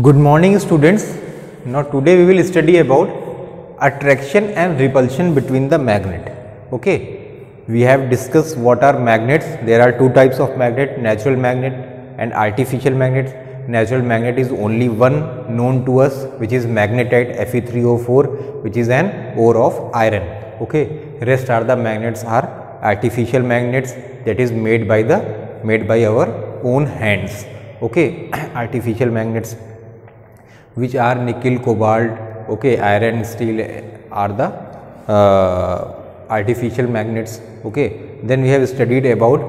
Good morning students. Now today we will study about attraction and repulsion between the magnet. Okay, we have discussed what are magnets. There are two types of magnet, natural magnet and artificial magnets. Natural magnet is only one known to us, which is magnetite Fe3O4, which is an ore of iron. Okay, rest are the magnets are artificial magnets, that is made by our own hands. Okay, artificial magnets which are nickel, cobalt, okay, iron, steel are the artificial magnets. Okay, then we have studied about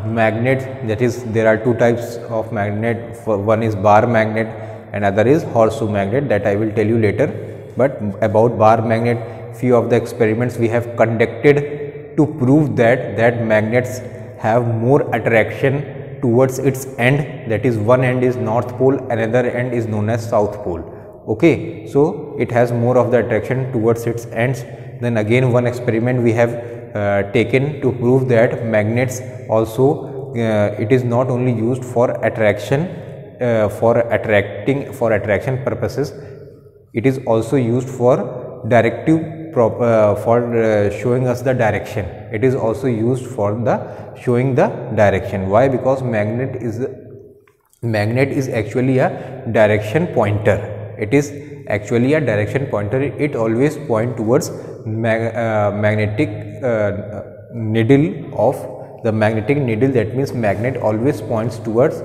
magnets, that is there are two types of magnet. One is bar magnet and other is horseshoe magnet, that I will tell you later. But about bar magnet, few of the experiments we have conducted to prove that magnets have more attraction towards its end, that is one end is north pole, another end is known as south pole. Okay, so it has more of the attraction towards its ends. Then again one experiment we have taken to prove that magnets also it is not only used for attraction for attraction purposes, it is also used for directive for showing us the direction. It is also used for the showing the direction. Why? Because magnet is actually a direction pointer. It is actually a direction pointer. It always point towards magnetic needle of the magnetic needle. That means magnet always points towards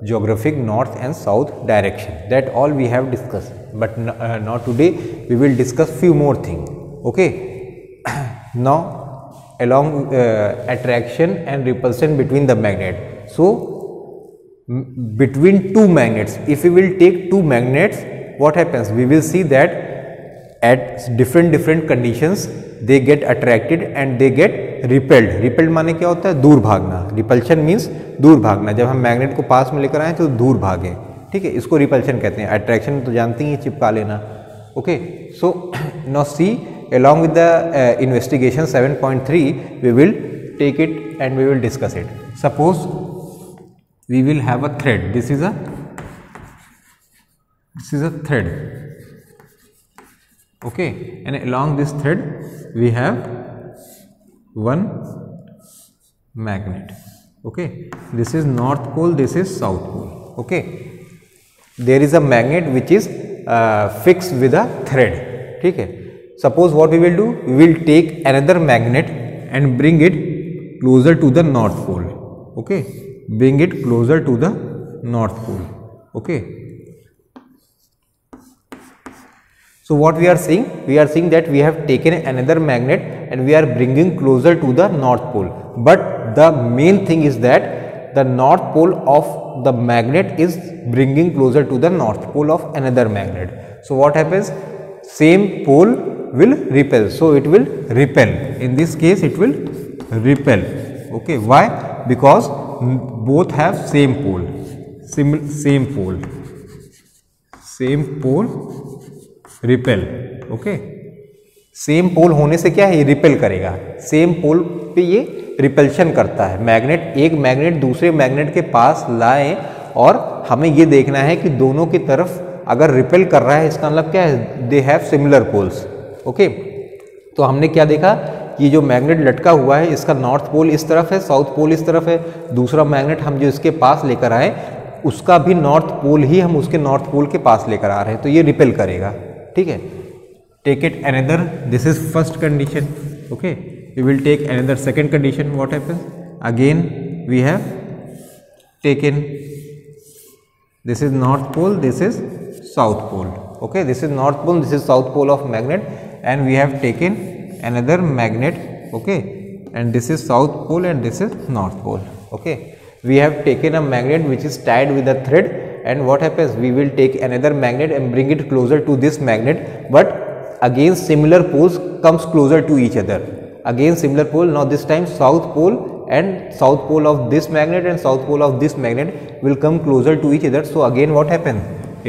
geographic north and south direction. That all we have discussed. But now today we will discuss few more things. Okay, now along attraction and repulsion between the magnet. So between two magnets, if we will take two magnets, what happens? We will see that at different conditions they get attracted and they get repelled. Repelled माने क्या होता है? दूर भागना. Repulsion means दूर भागना. जब हम मैग्नेट को पास में लेकर आए तो दूर भागे. ठीक है, इसको रिपल्शन कहते हैं. अट्रैक्शन तो जानते ही, चिपका लेना. Okay, so now see along with the investigation 7.3 we will take it and we will discuss it. Suppose we will have a thread. This is a thread. Okay, and along this thread we have one magnet. Okay, this is north pole, this is south pole. Okay, there is a magnet which is fixed with a thread. ठीक है. Suppose what we will do, we will take another magnet and bring it closer to the north pole. Okay, bring it closer to the north pole. Okay, so what we are seeing that we have taken another magnet and we are bringing closer to the north pole. But the main thing is that the north pole of the magnet is bringing closer to the north pole of another magnet. So what happens? Same pole will repel, so it will repel. In this case it will repel. Okay, why? Because both have same pole, same pole repel. Okay, same pole होने से क्या है, ये repel करेगा. Same pole पे ये repulsion करता है. मैग्नेट, एक मैग्नेट दूसरे मैग्नेट के पास लाए और हमें ये देखना है कि दोनों की तरफ अगर रिपेल कर रहा है, इसका मतलब क्या है, they have similar poles. Okay, तो हमने क्या देखा, ये जो मैग्नेट लटका हुआ है इसका नॉर्थ पोल इस तरफ है, साउथ पोल इस तरफ है. दूसरा मैग्नेट हम जो इसके पास लेकर आए उसका भी नॉर्थ पोल ही हम उसके नॉर्थ पोल के पास लेकर आ रहे हैं, तो ये रिपेल करेगा. ठीक है. Take it another, this is first condition. Okay, we will take another second condition. What happens? Again we have taken, this is north pole, दिस इज south pole. Okay, this is north pole, this is south pole of magnet, and we have taken another magnet. Okay, and this is south pole and this is north pole. Okay, we have taken a magnet which is tied with a thread, and what happens? We will take another magnet and bring it closer to this magnet, but again similar poles comes closer to each other. Again similar pole. Now this time south pole and south pole of this magnet and south pole of this magnet will come closer to each other. So again what happens?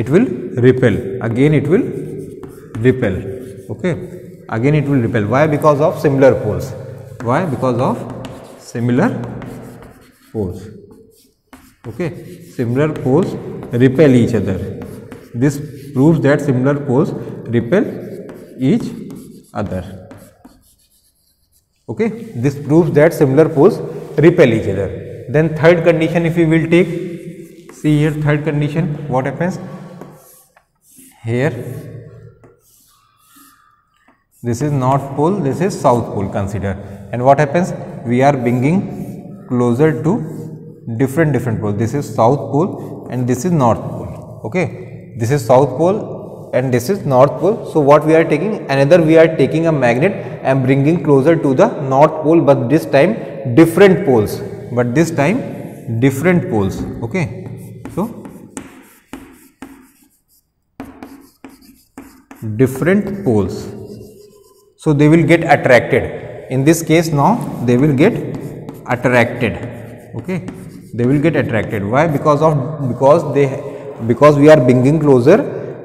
It will repel. Again it will repel. Okay, again it will repel. Why? Because of similar poles. Why? Because of similar poles. Okay, similar poles repel each other. This proves that similar poles repel each other. Okay, this proves that similar poles repel each other. Then third condition, if we will take, see here, third condition, what happens here? This is north pole, this is south pole, consider, and what happens? We are bringing closer to different poles. This is south pole and this is north pole. Okay, this is south pole and this is north pole. So what we are taking? Another, we are taking a magnet and bringing closer to the north pole, but this time different poles. But this time different poles. Okay, so different poles. So they will get attracted. In this case, now they will get attracted. Okay, they will get attracted. Why? Because we are bringing closer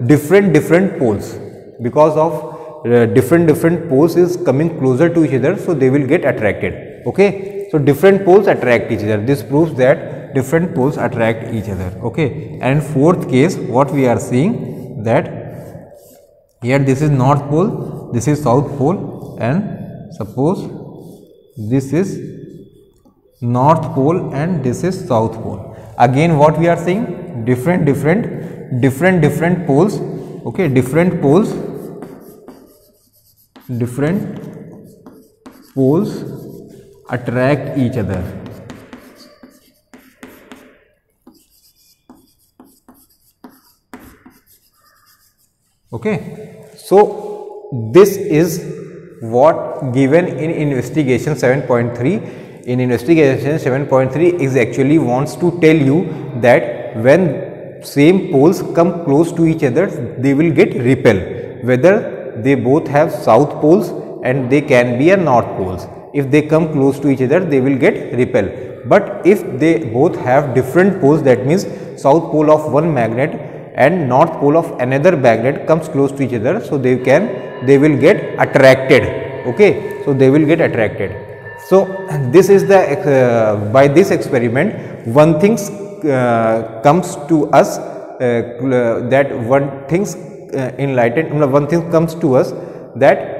different poles. Because of different poles is coming closer to each other, so they will get attracted. Okay, so different poles attract each other. This proves that different poles attract each other. Okay, and fourth case, what we are seeing, that here this is north pole, this is south pole, and suppose this is north pole and this is south pole. Again, what we are seeing? Different poles. Okay, different poles attract each other. Okay, so this is what given in investigation 7.3. In investigation 7.3 is actually wants to tell you that when same poles come close to each other, they will get repel, whether they both have south poles and they can be a north poles. If they come close to each other, they will get repel. But if they both have different poles, that means south pole of one magnet and north pole of another magnet comes close to each other, so they will get attracted. Okay, so they will get attracted. So this is the by this experiment, one thing comes to us, that one things enlightened, one thing comes to us, that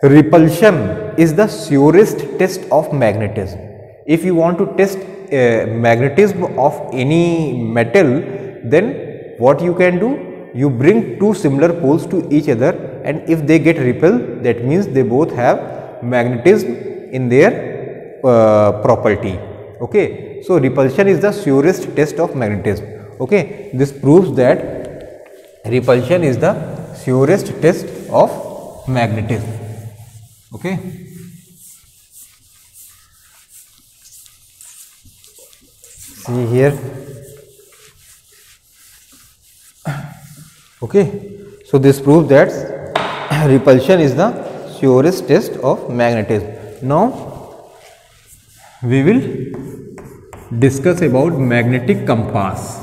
repulsion is the surest test of magnetism. If you want to test magnetism of any metal, then what you can do? You bring two similar poles to each other, and if they get repelled, that means they both have magnetism in their property. Okay, so repulsion is the surest test of magnetism. Okay, this proves that repulsion is the surest test of magnetism. Okay. See here. Okay, so this proves that repulsion is the surest test of magnetism. Now we will discuss about magnetic compass.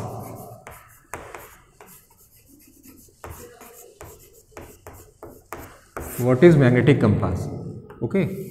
What is magnetic compass? Okay.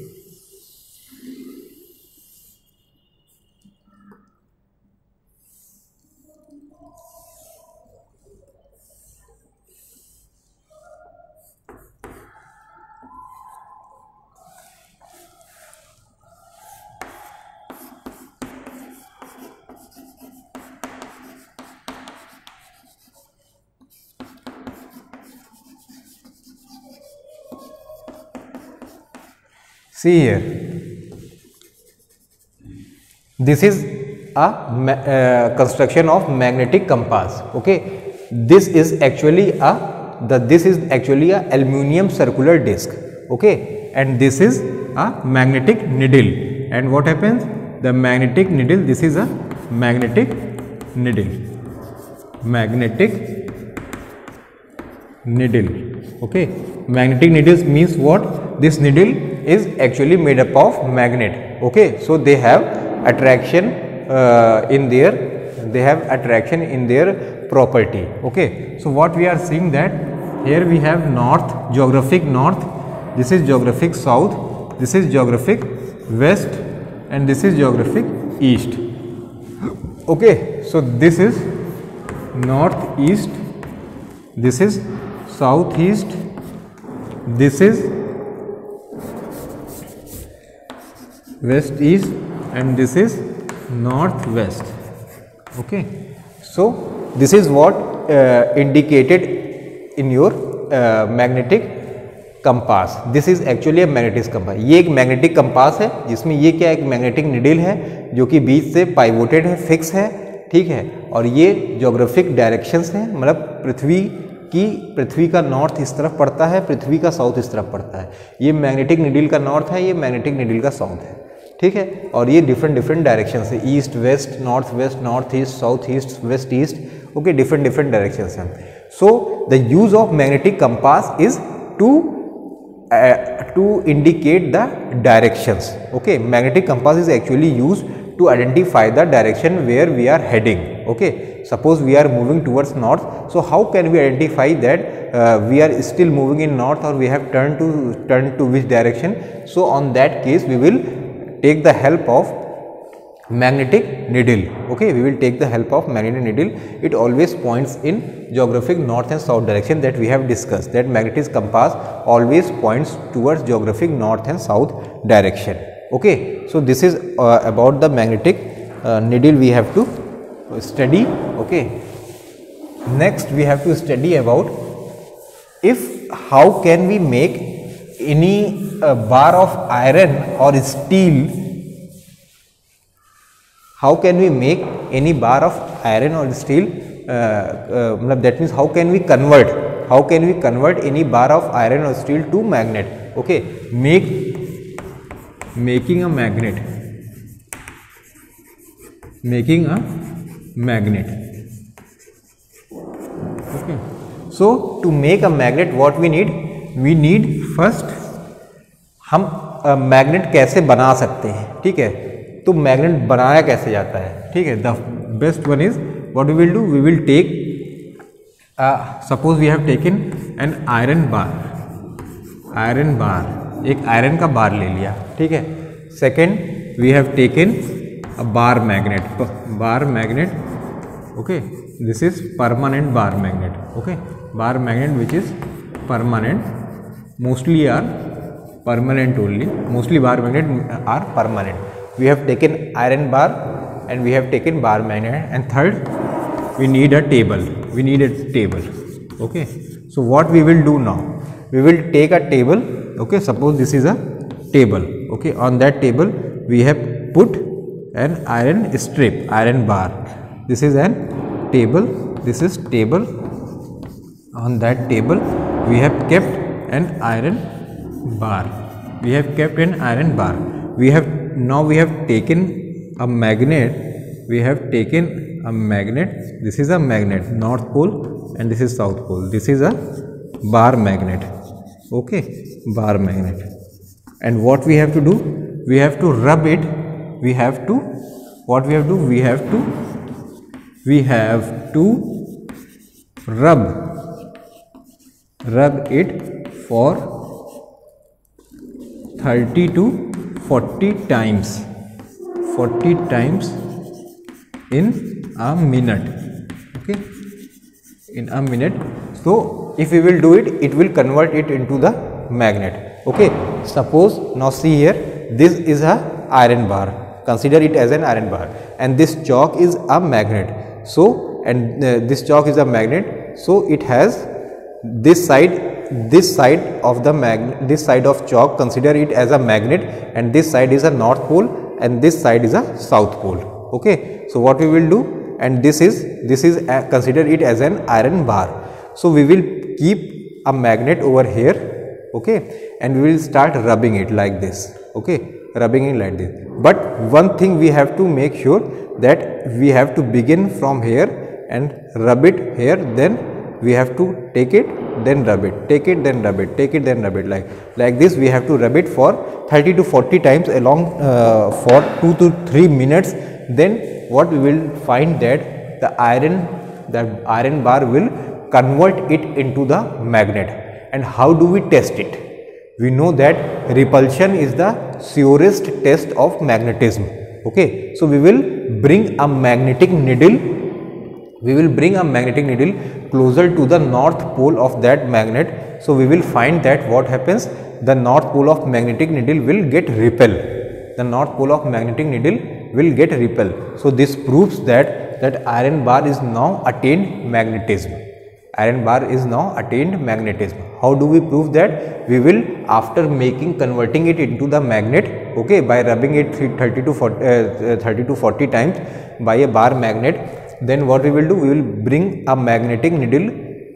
See here, this is a construction of magnetic compass. Okay, this is actually a aluminum circular disc. Okay, and this is a magnetic needle. And what happens? The magnetic needle. This is a magnetic needle. Magnetic needle. Okay, magnetic needles means what? This needle is actually made up of magnet. Okay, so they have attraction in their property. Okay, so what we are seeing, that here we have north, geographic north, this is geographic south, this is geographic west, and this is geographic east. Okay, so this is north, east, this is southeast, this is west east, and this is northwest. Okay, so this is what indicated in your magnetic compass. This is actually magnetic compass. ये एक magnetic compass है जिसमें ये क्या एक magnetic needle है जो कि बीच से पाइवोटेड है, फिक्स है, ठीक है. और ये ज्योग्राफिक डायरेक्शंस हैं, मतलब पृथ्वी का नॉर्थ इस तरफ पड़ता है, पृथ्वी का साउथ इस तरफ पड़ता है. ये मैग्नेटिक निडिल का नॉर्थ है, ये मैग्नेटिक निडिल का साउथ है, ठीक है. और ये डिफरेंट डायरेक्शन है, east west, north east, south east, west east. Okay, different direction हैं. So the use of magnetic compass is to indicate the directions. Okay, magnetic compass is actually used to identify the direction where we are heading. Okay, suppose we are moving towards north, so how can we identify that we are still moving in north or we have turned to which direction? So on that case we will take the help of magnetic needle. Okay, we will take the help of magnetic needle. It always points in geographic north and south direction that we have discussed, that magnetic compass always points towards geographic north and south direction. Okay, so this is about the magnetic needle we have to study. Okay, next we have to study about how can we make any bar of iron or steel. How can we make any bar of iron or steel? That means how can we convert any bar of iron or steel to magnet? Okay, making a magnet. Okay, so to make a magnet, what we need first, हम magnet कैसे बना सकते हैं, ठीक है. तो magnet बनाया कैसे जाता है, ठीक है. The best one is what we will do, we will take, suppose we have taken an iron bar, एक आयरन का बार ले लिया, ठीक है. Second we have taken a bar magnet. Okay, this is permanent bar magnet. Okay, bar magnet which is permanent, mostly are permanent only, mostly bar magnet are permanent. We have taken iron bar and we have taken bar magnet. And third, we need a table. Okay, so what we will do now, we will take a table. Okay, suppose this is a table. Okay, on that table we have put an iron strip, iron bar. This is an table, this is table. On that table we have kept an iron bar. We have taken a magnet. This is a magnet, north pole, and this is south pole. This is a bar magnet. Okay, bar magnet. And what we have to do, we have to rub it. We have to rub it for 30 to 40 times in a minute. Okay, in a minute. So if we will do it, it will convert it into the magnet. Okay, suppose now see here, this is a iron bar, consider it as an iron bar, and this chalk is a magnet. So this chalk is a magnet, so it has this side of the magnet, this side of chalk, consider it as a magnet, and this side is a north pole and this side is a south pole. Okay, so what we will do, and this is consider it as an iron bar. So we will keep a magnet over here. Okay, and we will start rubbing it like this. Okay, rubbing it like this. But one thing we have to make sure that we have to begin from here and rub it here, then we have to take it, then rub it, take it, then rub it, take it, then rub it, like this. We have to rub it for 30 to 40 times along for 2 to 3 minutes. Then what we will find that the iron bar will convert it into the magnet. And how do we test it? We know that repulsion is the surest test of magnetism. Okay, so we will bring a magnetic needle closer to the north pole of that magnet, so we will find that what happens, the north pole of magnetic needle will get repel. The north pole of magnetic needle will get repel. So this proves that iron bar is now attained magnetism. Iron bar is now attained magnetism. How do we prove that? We will, after converting it into the magnet, okay, by rubbing it 30 to 40 times by a bar magnet, then what we will do, we will bring a magnetic needle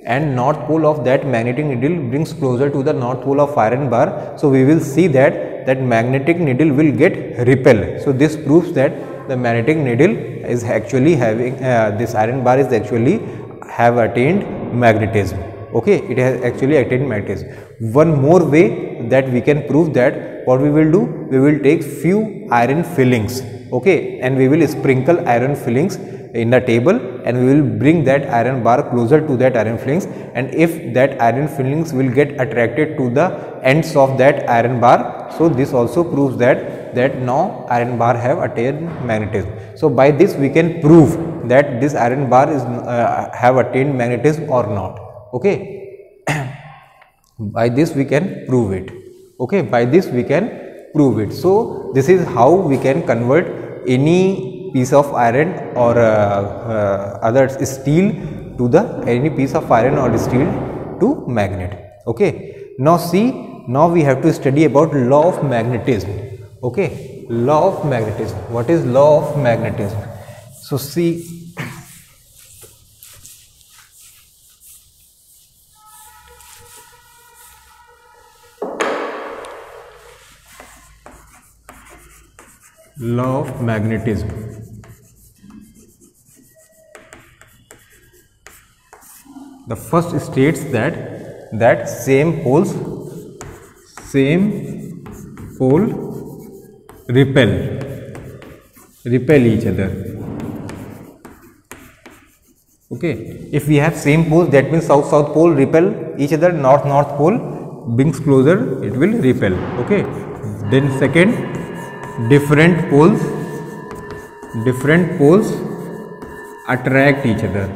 and north pole of that magnetic needle brings closer to the north pole of iron bar. So we will see that magnetic needle will get repel. So this proves that the magnetic needle is actually having this iron bar is actually have attained magnetism. Okay, it has actually attained magnetism. One more way that we can prove that, what we will do, we will take few iron fillings, okay, and we will sprinkle iron fillings in the table, and we will bring that iron bar closer to that iron fillings, and if that iron fillings will get attracted to the ends of that iron bar, so this also proves that now iron bar have attained magnetism. So by this we can prove that this iron bar is have attained magnetism or not. Okay, by this we can prove it. Okay, by this we can prove it. So this is how we can convert any piece of iron or other steel to any piece of iron or steel to magnet. Okay, now see, now we have to study about law of magnetism. Okay, law of magnetism. What is law of magnetism? So see, law of magnetism. The first states that same pole repel each other. Okay, if we have same poles, that means south pole repel each other, north pole brings closer, it will repel. Okay, then second, different poles attract each other,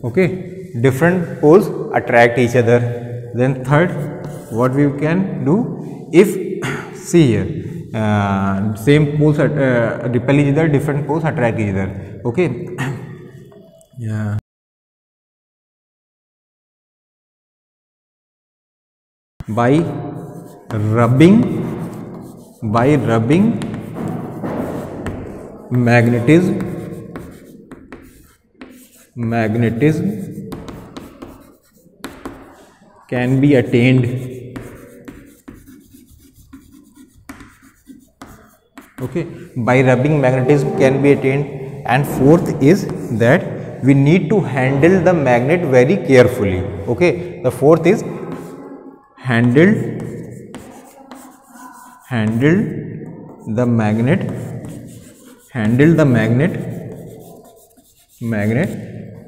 okay, different poles attract each other. Then third, what we can do, if see here, same poles repel each other, different poles attract each other. Okay, yeah, by rubbing magnetism can be attained. Okay, by rubbing magnetism can be attained. And fourth is that we need to handle the magnet very carefully. Okay, the fourth is handle the magnet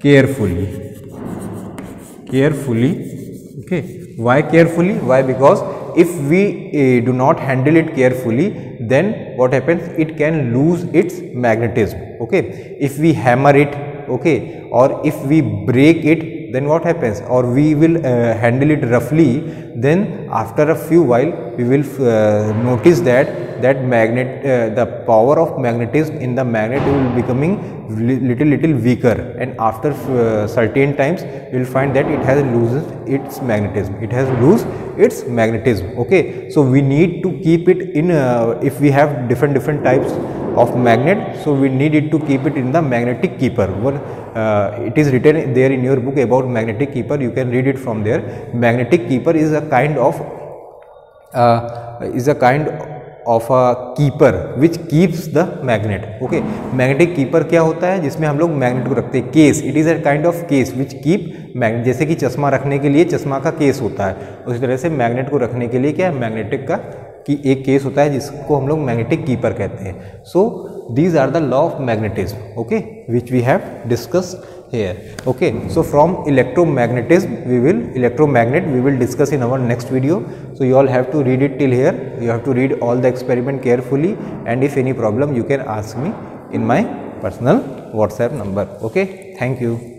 carefully. Okay, why carefully? Why? Because if we do not handle it carefully, then what happens, it can lose its magnetism. Okay, if we hammer it, okay, or if we break it, then what happens, or we will handle it roughly, then after a few while we will notice that magnet, the power of magnetism in the magnet will becoming little weaker, and after certain times you will find that it has loses its magnetism. Okay, so we need to keep it in if we have different types of magnet, so we need it to keep it in the magnetic keeper. It is written there in your book about magnetic keeper, you can read it from there. Magnetic keeper is a kind of a keeper which keeps the magnet. Okay, magnetic keeper क्या होता है, जिसमें हम लोग magnet को रखते हैं. Case, it is a kind of case which keep magnet. जैसे कि चश्मा रखने के लिए चश्मा का केस होता है, उसी तरह से मैग्नेट को रखने के लिए क्या है, मैग्नेटिक का कि एक केस होता है जिसको हम लोग मैग्नेटिक कीपर कहते हैं. सो these are the law of magnetism, okay, which we have discussed here. Okay, so from electromagnet we will discuss in our next video. So you all have to read it till here. You have to read all the experiment carefully, and if any problem you can ask me in my personal WhatsApp number. Okay, thank you.